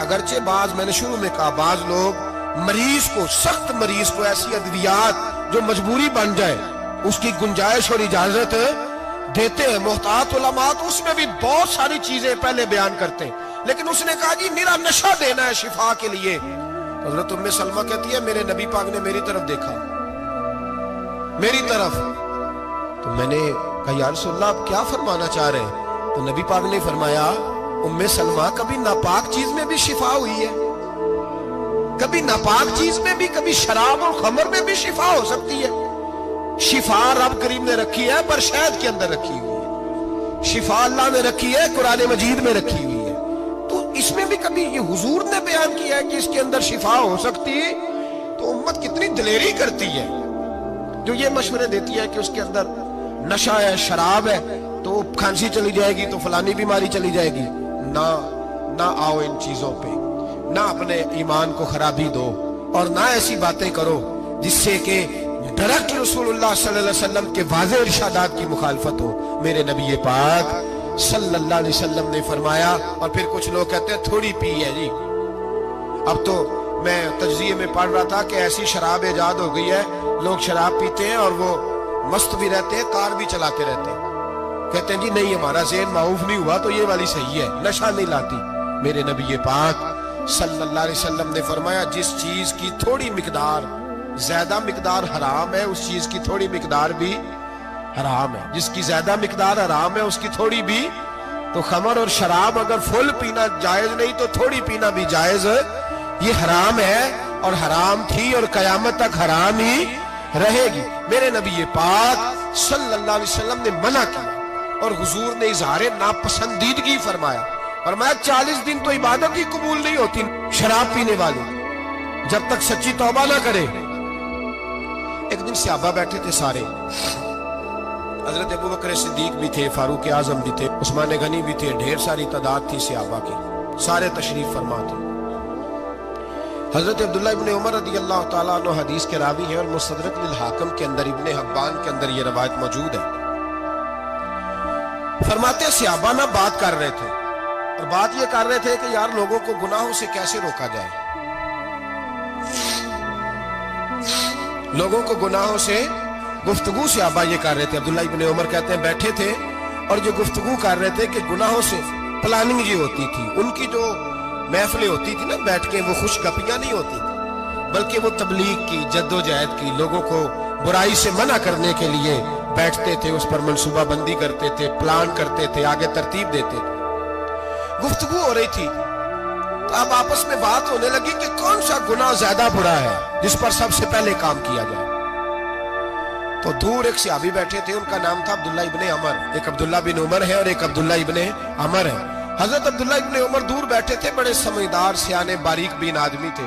اگرچہ بعض، میں نے شروع میں کہا، بعض لوگ مریض کو، سخت مریض کو ایسی ادویات جو مجبوری بن جائے اس کی گنجائش اور اجازت دیتے ہیں. محتاط علماء تو اس میں بھی بہت ساری چیزیں پہلے بیان کرتے ہیں، لیکن اس نے کہا جی میرا نشہ دینا ہے شفا کے لیے. حضرت ام سلمہ کہتی ہے میرے نبی پاک نے میری طرف دیکھا، میری طرف. تو میں نے کہا یا رسول اللہ آپ کیا فرمانا چاہ رہے ہیں؟ تو نبی پاک نے فرمایا ام سلمہ کبھی ناپاک چیز میں بھی شفا ہوئی ہے، کبھی ناپاک چیز میں بھی، کبھی شراب اور خمر میں بھی شفا ہو سکتی ہے. شفا رب کریم نے رکھی ہے پر شہد کے اندر رکھی ہوئی ہے، شفا اللہ نے رکھی ہے قرآن مجید میں رکھی ہوئی ہے. تو اس میں بھی کبھی یہ حضور نے بیان کیا ہے کہ اس کے اندر شفا ہو سکتی ہے. تو امت کتنی دلیری کرتی ہے جو یہ مشورے دیتی ہے کہ اس کے اندر نشہ ہے، شراب ہے، تو کھانسی چلی جائے گی تو فلانی بیماری چلی جائے گی. نہ آؤ ان چیزوں پہ، نہ اپنے ایمان کو خرابی دو، اور نہ ایسی باتیں کرو جس سے کہ ڈائریکٹ رسول اللہ صلی اللہ علیہ وسلم کے واضح ارشادات کی مخالفت ہو. میرے نبی پاک صلی اللہ علیہ وسلم نے فرمایا. اور پھر کچھ لوگ کہتے ہیں تھوڑی پی ہے جی. اب تو میں تجزیے میں پڑھ رہا تھا کہ ایسی شراب ایجاد ہو گئی ہے، لوگ شراب پیتے ہیں اور وہ مست بھی رہتے ہیں، کار بھی چلاتے رہتے ہیں. کہتے ہیں جی نہیں ہمارا ذہن معاف نہیں ہوا تو یہ والی صحیح ہے، نشہ نہیں لاتی. میرے نبی پاک صلی اللہ علیہ وسلم نے فرمایا جس چیز کی تھوڑی مقدار، زیادہ مقدار حرام ہے اس چیز کی تھوڑی مقدار بھی حرام ہے. جس کی زیادہ مقدار حرام ہے اس کی تھوڑی بھی. تو خمر اور شراب اگر فل پینا جائز نہیں تو تھوڑی پینا بھی جائز. یہ حرام ہے اور حرام تھی اور قیامت تک حرام ہی رہے گی. میرے نبی پاک صلی اللہ علیہ وسلم نے منع کیا اور حضور نے اظہار ناپسندیدگی فرمایا. فرمایا 40 دن تو عبادت ہی قبول نہیں ہوتی شراب پینے والے جب تک سچی توبہ نہ کرے. ایک دن صحابہ بیٹھے تھے سارے، حضرت ابوبکر صدیق بھی تھے، فاروق اعظم بھی تھے، عثمان غنی بھی تھے، ڈھیر ساری تعداد تھی صحابہ کی، سارے تشریف فرما تھے. حضرت عبداللہ ابن عمر رضی اللہ تعالیٰ عنہ حدیث کے راوی ہیں اور مستدرک للحاکم کے اندر، ابن حبان کے اندر یہ روایت موجود ہے. فرماتے صحابہ نہ بات کر رہے تھے اور بات یہ کر رہے تھے کہ یار لوگوں کو گناہوں سے کیسے روکا جائے، لوگوں کو گناہوں سے گفتگو. صحابہ یہ کر رہے تھے. عبداللہ ابن عمر کہتے ہیں بیٹھے تھے اور جو گفتگو کر رہے تھے کہ گناہوں سے پلاننگ یہ ہوتی تھی. ان کی جو محفلیں ہوتی تھی نا بیٹھ کے، وہ خوش گپیاں نہیں ہوتی تھی بلکہ وہ تبلیغ کی، جد و جہد کی، لوگوں کو برائی سے منع کرنے کے لیے بیٹھتے تھے، اس پر منصوبہ بندی کرتے تھے، پلان کرتے تھے، آگے ترتیب دیتے تھے. گفتگو ہو رہی تھی تو اب آپس میں بات ہونے لگی کہ کون سا گناہ زیادہ برا ہے جس پر سب سے پہلے کام کیا جائے. تو دور ایک صحابی بیٹھے تھے، ان کا نام تھا عبداللہ ابن عمر. ایک عبداللہ بن عمر ہے اور ایک عبداللہ ابن عمر ہے. حضرت عبداللہ ابن عمر دور بیٹھے تھے، بڑے سمجھدار سیانے باریک بین آدمی تھے.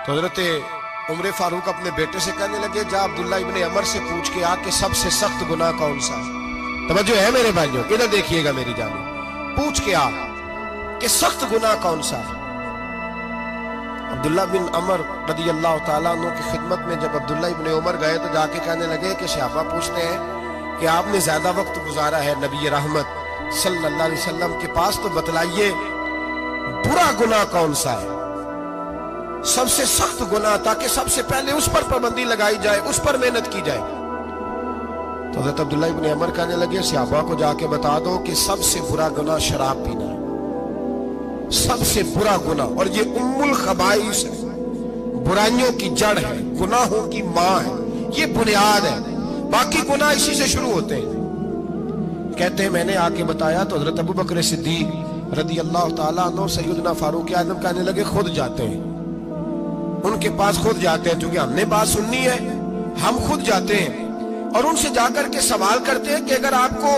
تو حضرت عمر فاروق اپنے بیٹے سے کہنے لگے جا عبداللہ ابن عمر سے پوچھ کے آ کہ سب سے سخت گناہ کون سا ہے. توجہ ہے میرے بھائیوں، ادھر دیکھیے گا میری جانب، پوچھ کے آ کہ سخت گناہ کون سا ہے. عبداللہ بن عمر رضی اللہ تعالیٰ عنہ کی خدمت میں جب عبداللہ ابن عمر گئے تو جا کے کہنے لگے کہ صحابہ پوچھتے ہیں کہ آپ نے زیادہ وقت گزارا ہے نبی رحمت صلی اللہ علیہ وسلم کے پاس، تو بتلائیے برا گناہ کون سا ہے، سب سے سخت گناہ، تاکہ سب سے پہلے اس پر پابندی لگائی جائے، اس پر محنت کی جائے. تو حضرت عبداللہ ابن عمر کہنے لگے صحابہ کو جا کے بتا دو کہ سب سے برا گناہ شراب پینا ہے، سب سے برا گناہ، اور یہ ام الخبائث ہے، برائیوں کی جڑ ہے، گناہوں کی ماں ہے، یہ بنیاد ہے، باقی گناہ اسی سے شروع ہوتے ہیں. کہتے ہیں میں نے آ کے بتایا تو حضرت ابوبکر صدیق رضی اللہ تعالیٰ عنہ سیدنا فاروق اعظم کہنے لگے خود جاتے ہیں، ان کے پاس خود جاتے ہیں، چونکہ ہم نے بات سننی ہے ہم خود جاتے ہیں اور ان سے جا کر کے سوال کرتے ہیں کہ اگر آپ کو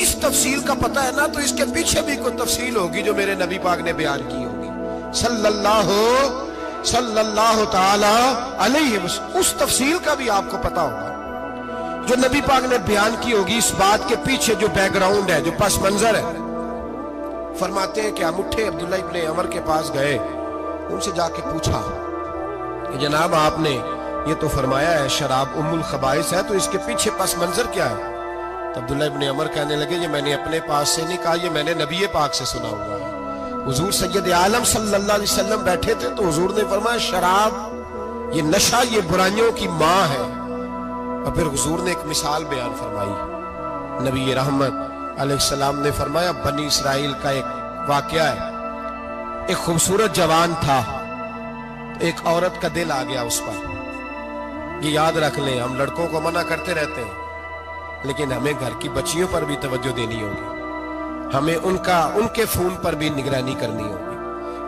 اس تفصیل کا پتہ ہے نا تو اس کے پیچھے بھی کوئی تفصیل ہوگی جو میرے نبی پاک نے بیان کی ہوگی صلی اللہ تعالی علیہ وسلم. اس تفصیل کا بھی آپ کو پتہ ہوگا جو نبی پاک نے بیان کی ہوگی، اس بات کے پیچھے جو بیک گراؤنڈ ہے، جو پس منظر ہے. فرماتے ہیں کہ ہم اٹھے، عبداللہ ابن عمر کے پاس گئے، ان سے جا کے پوچھا کہ جناب آپ نے یہ تو فرمایا ہے شراب ام الخبائث ہے، تو اس کے پیچھے پس منظر کیا ہے؟ تو عبداللہ ابن عمر کہنے لگے یہ میں نے اپنے پاس سے نہیں کہا، یہ میں نے نبی پاک سے سنا ہوا ہے. حضور سید عالم صلی اللہ علیہ وسلم بیٹھے تھے تو حضور نے فرمایا شراب، یہ نشہ، یہ برائیوں کی ماں ہے۔ اور پھر حضور نے ایک مثال بیان فرمائی۔ نبی رحمت علیہ السلام نے فرمایا بنی اسرائیل کا ایک واقعہ ہے۔ ایک خوبصورت جوان تھا، ایک عورت کا دل آ گیا اس پر۔ یہ یاد رکھ لیں، ہم لڑکوں کو منع کرتے رہتے ہیں، لیکن ہمیں گھر کی بچیوں پر بھی توجہ دینی ہوگی، ہمیں ان کے فون پر بھی نگرانی کرنی ہوگی،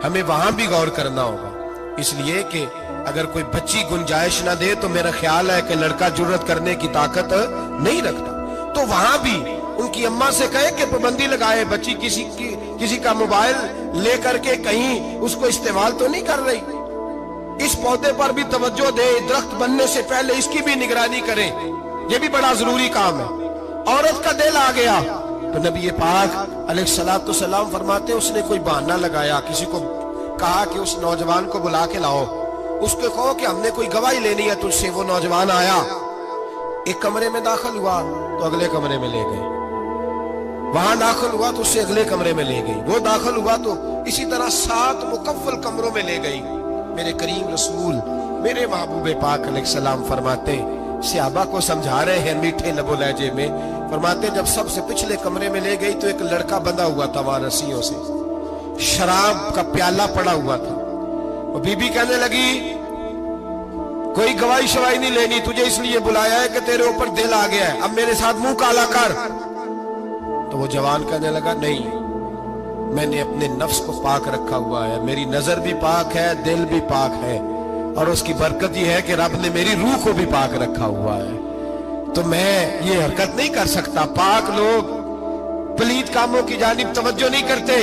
ہمیں وہاں بھی غور کرنا ہوگا، اس لیے کہ اگر کوئی بچی گنجائش نہ دے تو میرا خیال ہے کہ لڑکا جرت کرنے کی طاقت نہیں رکھتا۔ تو وہاں بھی ان کی اماں سے کہے کہ پابندی لگائے، بچی کسی کا موبائل لے کر کے کہیں اس کو استعمال تو نہیں کر رہی، اس پودے پر بھی توجہ دے، درخت بننے سے پہلے اس کی بھی نگرانی کرے، یہ بھی بڑا ضروری کام ہے۔ عورت کا دل آ گیا تو نبی پاک علیہ الصلوۃ والسلام فرماتے اس نے کوئی بہانہ لگایا، کسی کو کہا کہ اس نوجوان کو بلا کے لاؤ، اس کو کہو کہ ہم نے کوئی گواہی لینی ہے تجھ سے۔ وہ نوجوان آیا، ایک کمرے میں داخل ہوا تو اگلے کمرے میں لے گئے، وہاں داخل ہوا تو اس سے اگلے کمرے میں لے گئی، وہ داخل ہوا تو اسی طرح 7 مکفل کمروں میں لے گئی۔ میرے کریم رسول میرے محبوب پاک علیہ السلام فرماتے صحابہ کو سمجھا رہے ہیں میٹھے لب و لہجے میں، فرماتے جب سب سے پچھلے کمرے میں لے گئی تو ایک لڑکا بندھا ہوا تھا وہاں رسیوں سے، شراب کا پیالہ پڑا ہوا تھا۔ وہ بی بی کہنے لگی کوئی گواہی شواہی نہیں لینی، تجھے اس لیے بلایا ہے کہ تیرے اوپر دل آ گیا ہے، اب میرے ساتھ منہ کالا کر۔ تو وہ جوان کہنے لگا نہیں، میں نے اپنے نفس کو پاک رکھا ہوا ہے، میری نظر بھی پاک ہے، دل بھی پاک ہے، اور اس کی برکت یہ ہے کہ رب نے میری روح کو بھی پاک رکھا ہوا ہے، تو میں یہ حرکت نہیں کر سکتا۔ پاک لوگ پلید کاموں کی جانب توجہ نہیں کرتے،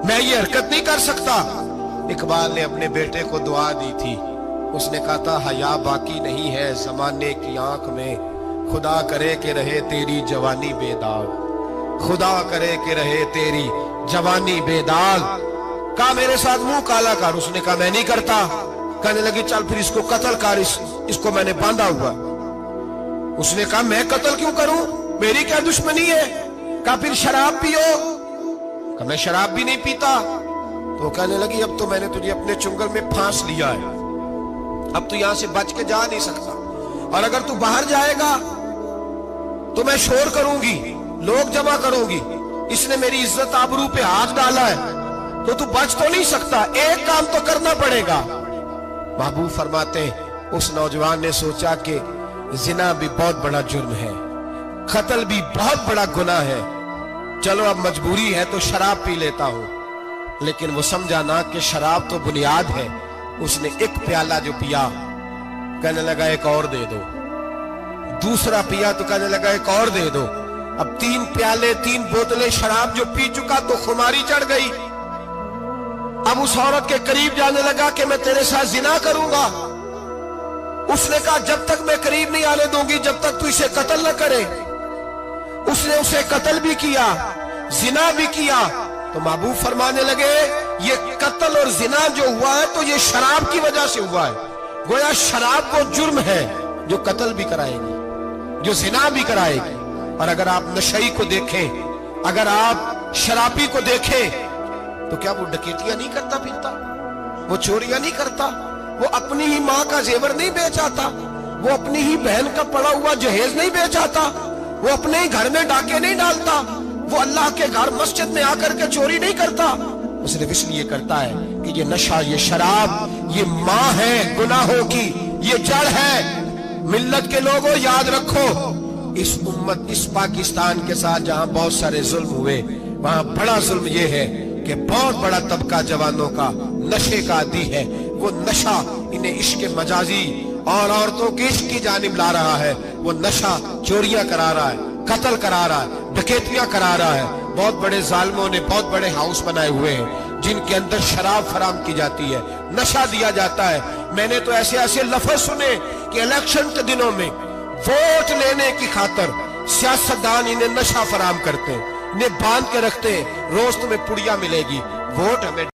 میں یہ حرکت نہیں کر سکتا۔ اقبال نے اپنے بیٹے کو دعا دی تھی، اس نے کہا تھا حیا باقی نہیں ہے زمانے کی آنکھ میں، خدا کرے کہ رہے تیری جوانی بے داغ، خدا کرے کہ رہے تیری جوانی بے داغ۔ کہا میرے ساتھ منہ کالا کر، اس نے کہا میں نہیں کرتا۔ کہنے لگی چل پھر اس کو قتل کر، اس کو میں نے باندھا ہوا۔ اس نے کہا میں قتل کیوں کروں، میری کیا دشمنی ہے؟ کہا پھر شراب پیو، کہا میں شراب بھی نہیں پیتا۔ تو کہنے لگی اب تو میں نے تجھے اپنے چنگل میں پھانس لیا ہے، اب تو یہاں سے بچ کے جا نہیں سکتا، اور اگر تو باہر جائے گا تو میں شور کروں گی، لوگ جمع کروں گی، اس نے میری عزت آبرو پہ ہاتھ ڈالا ہے، تو بچ تو نہیں سکتا، ایک کام تو کرنا پڑے گا۔ محبوب فرماتے اس نوجوان نے سوچا کہ زنا بھی بہت بڑا جرم ہے، قتل بھی بہت بڑا گناہ ہے، چلو اب مجبوری ہے تو شراب پی لیتا ہوں۔ لیکن وہ سمجھا نہ کہ شراب تو بنیاد ہے۔ اس نے ایک پیالہ جو پیا، کہنے لگا ایک اور دے دو، دوسرا پیا تو کہنے لگا ایک اور دے دو، اب 3 پیالے 3 بوتلیں شراب جو پی چکا تو خماری چڑھ گئی۔ اب اس عورت کے قریب جانے لگا کہ میں تیرے ساتھ زنا کروں گا۔ اس نے کہا جب تک میں قریب نہیں آنے دوں گی جب تک تو اسے قتل نہ کرے۔ اس نے اسے قتل بھی کیا، زنا بھی کیا۔ تو محبوب فرمانے لگے یہ قتل اور زنا جو ہوا ہے تو یہ شراب کی وجہ سے ہوا ہے، گویا شراب وہ جرم ہے جو قتل بھی کرائے گی، جو زنا بھی کرائے گی۔ اور اگر آپ نشئی کو دیکھیں، اگر آپ شرابی کو دیکھیں تو کیا وہ ڈکیتیاں نہیں کرتا پھرتا، وہ چوریاں نہیں کرتا، وہ اپنی ہی ماں کا زیور نہیں بیچ آتا، وہ اپنی ہی بہن کا پڑا ہوا جہیز نہیں بیچ آتا، وہ اپنے ہی گھر میں ڈاکے نہیں ڈالتا، وہ اللہ کے گھر مسجد میں آ کر کے چوری نہیں کرتا، وہ صرف اس لیے کرتا ہے کہ یہ نشہ، یہ شراب، یہ ماں ہے گناہوں کی، یہ جڑ ہے۔ ملت کے لوگوں یاد رکھو، اس امت، اس پاکستان کے ساتھ جہاں بہت سارے ظلم ہوئے، وہاں بڑا ظلم یہ ہے کہ بہت بڑا طبقہ جوانوں کا نشے کا عادی ہے۔ وہ نشہ انہیں عشق مجازی اور عورتوں کے عشق کی جانب لا رہا ہے، وہ نشہ چوریاں کرا رہا ہے، قتل کرا رہا ہے، ڈکیتیاں کرا رہا ہے۔ بہت بڑے ظالموں نے بہت بڑے ہاؤس بنائے ہوئے ہیں جن کے اندر شراب فراہم کی جاتی ہے، نشہ دیا جاتا ہے۔ میں نے تو ایسے ایسے لفظ سنے کہ الیکشن کے دنوں میں ووٹ لینے کی خاطر سیاستدان انہیں نشہ فراہم کرتے ہیں، انہیں باندھ کے رکھتے ہیں، روز تمہیں پڑیا ملے گی، ووٹ ہمیں